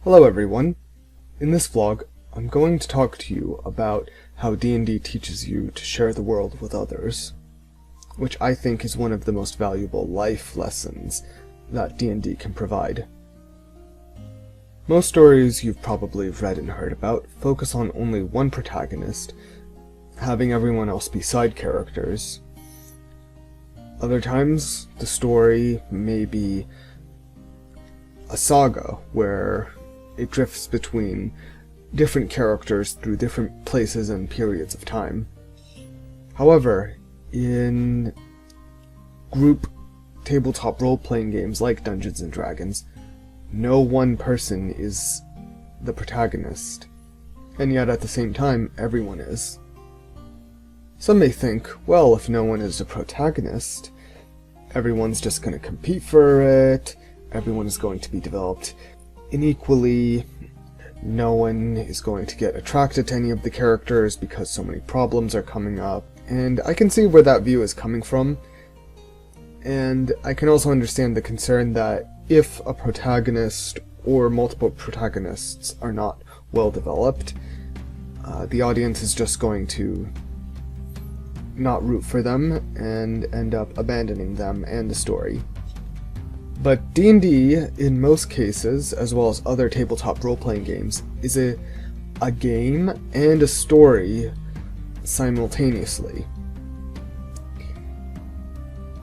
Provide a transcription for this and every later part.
Hello everyone. In this vlog, I'm going to talk to you about how D&D teaches you to share the world with others, which I think is one of the most valuable life lessons that D&D can provide. Most stories you've probably read and heard about focus on only one protagonist, having everyone else be side characters. Other times, the story may be a saga where it drifts between different characters through different places and periods of time. However, in group tabletop role-playing games like Dungeons & Dragons, no one person is the protagonist, and yet at the same time, everyone is. Some may think, well, if no one is a protagonist, everyone's just going to compete for it, everyone is going to be developed unequally, no one is going to get attracted to any of the characters because so many problems are coming up, and I can see where that view is coming from, and I can also understand the concern that if a protagonist or multiple protagonists are not well developed, the audience is just going to not root for them and end up abandoning them and the story. But D&D, in most cases, as well as other tabletop role-playing games, is a game and a story simultaneously.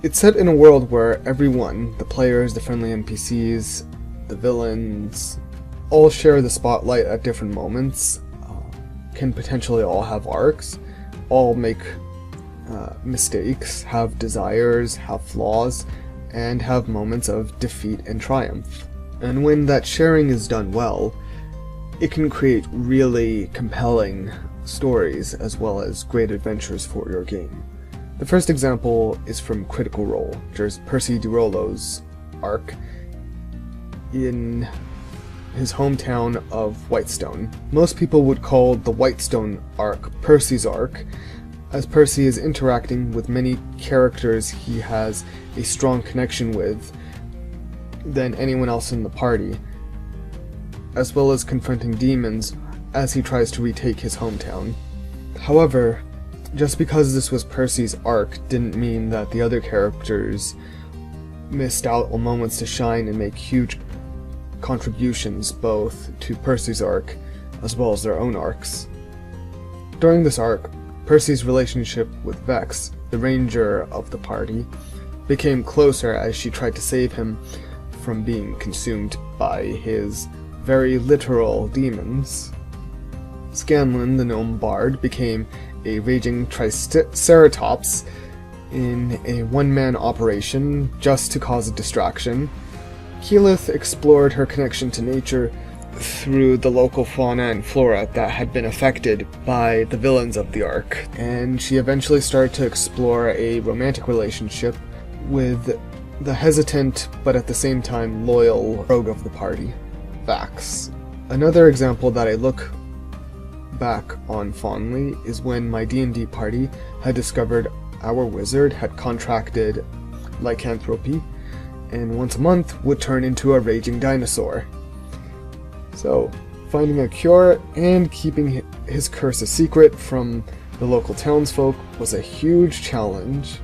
It's set in a world where everyone, the players, the friendly NPCs, the villains, all share the spotlight at different moments, can potentially all have arcs, all make mistakes, have desires, have flaws, and have moments of defeat and triumph. And when that sharing is done well, it can create really compelling stories as well as great adventures for your game. The first example is from Critical Role, Percy DiRollo's arc in his hometown of Whitestone. Most people would call the Whitestone arc Percy's arc, as Percy is interacting with many characters he has a strong connection with than anyone else in the party, as well as confronting demons as he tries to retake his hometown. However, just because this was Percy's arc didn't mean that the other characters missed out on moments to shine and make huge contributions both to Percy's arc as well as their own arcs. During this arc, Percy's relationship with Vex, the ranger of the party, became closer as she tried to save him from being consumed by his very literal demons. Scanlan, the gnome bard, became a raging triceratops in a one-man operation just to cause a distraction. Keyleth explored her connection to nature through the local fauna and flora that had been affected by the villains of the arc, and she eventually started to explore a romantic relationship with the hesitant but at the same time loyal rogue of the party, Vax. Another example that I look back on fondly is when my D&D party had discovered our wizard had contracted lycanthropy and once a month would turn into a raging dinosaur. So, finding a cure and keeping his curse a secret from the local townsfolk was a huge challenge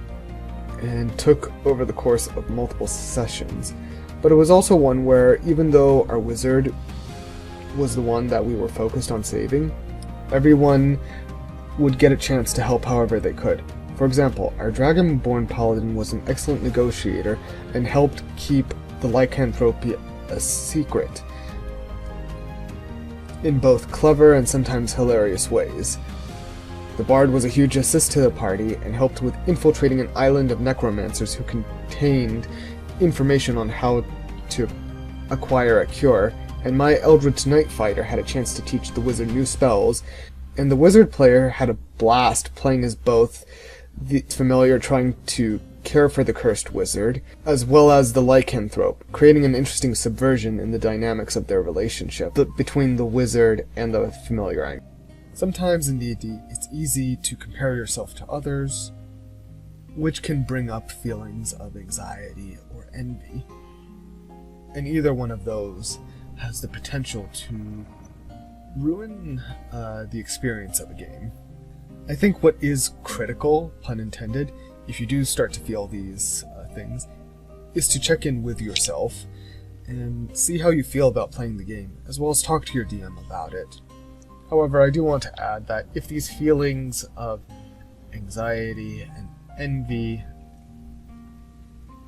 and took over the course of multiple sessions. But it was also one where, even though our wizard was the one that we were focused on saving, everyone would get a chance to help however they could. For example, our dragonborn paladin was an excellent negotiator and helped keep the lycanthropy a secret in both clever and sometimes hilarious ways. The bard was a huge assist to the party and helped with infiltrating an island of necromancers who contained information on how to acquire a cure, and my Eldritch Knight fighter had a chance to teach the wizard new spells, and the wizard player had a blast playing as both the familiar trying to care for the cursed wizard, as well as the lycanthrope, creating an interesting subversion in the dynamics of their relationship between the wizard and the familiar. Sometimes in D&D, it's easy to compare yourself to others, which can bring up feelings of anxiety or envy. And either one of those has the potential to ruin the experience of a game. I think what is critical, pun intended, if you do start to feel these things, is to check in with yourself and see how you feel about playing the game, as well as talk to your DM about it. However, I do want to add that if these feelings of anxiety and envy,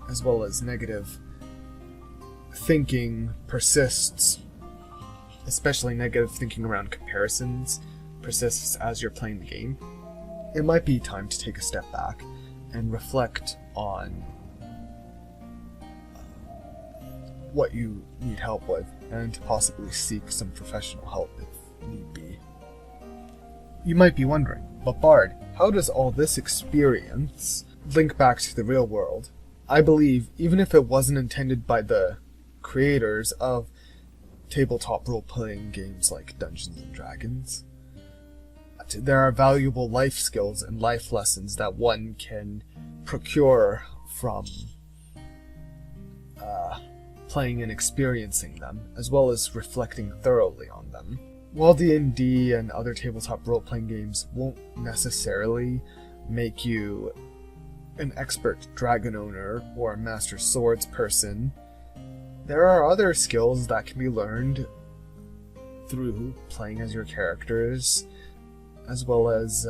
as well as negative thinking, persists, especially negative thinking around comparisons, persists as you're playing the game, it might be time to take a step back and reflect on what you need help with, and to possibly seek some professional help if need be. You might be wondering, but Bard, how does all this experience link back to the real world? I believe, even if it wasn't intended by the creators of tabletop role-playing games like Dungeons & Dragons, there are valuable life skills and life lessons that one can procure from playing and experiencing them, as well as reflecting thoroughly on them. While D&D and other tabletop role-playing games won't necessarily make you an expert dragon owner or a master swords person, there are other skills that can be learned through playing as your characters, as well as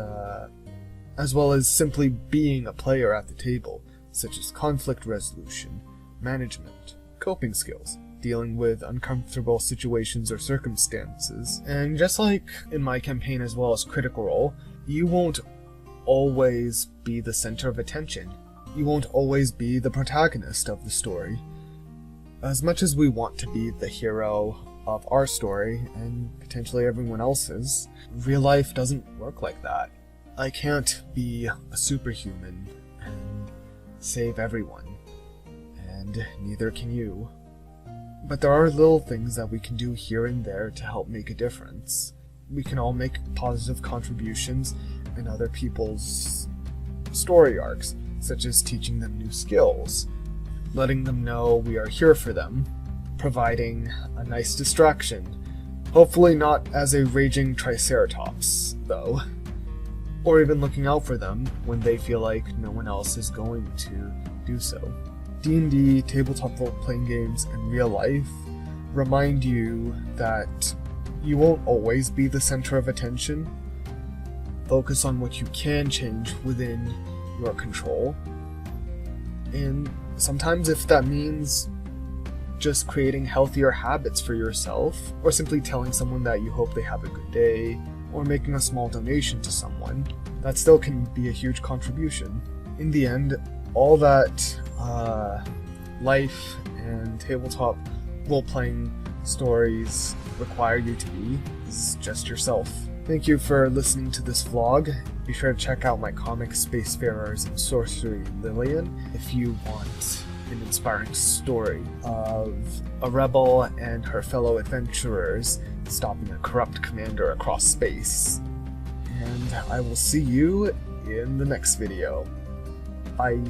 simply being a player at the table, such as conflict resolution, management, coping skills, dealing with uncomfortable situations or circumstances. And just like in my campaign as well as Critical Role, you won't always be the center of attention. You won't always be the protagonist of the story. As much as we want to be the hero of our story, and potentially everyone else's, real life doesn't work like that. I can't be a superhuman and save everyone, and neither can you. But there are little things that we can do here and there to help make a difference. We can all make positive contributions in other people's story arcs, such as teaching them new skills, letting them know we are here for them, providing a nice distraction, hopefully not as a raging triceratops, though, or even looking out for them when they feel like no one else is going to do so. D&D, tabletop role-playing games, and real life remind you that you won't always be the center of attention. Focus on what you can change within your control. And sometimes if that means just creating healthier habits for yourself, or simply telling someone that you hope they have a good day, or making a small donation to someone, that still can be a huge contribution. In the end, all that life and tabletop role-playing stories require you to be is just yourself. Thank you for listening to this vlog. Be sure to check out my comic Spacefarers and Sorcery Lillian if you want an inspiring story of a rebel and her fellow adventurers stopping a corrupt commander across space. And I will see you in the next video. Bye.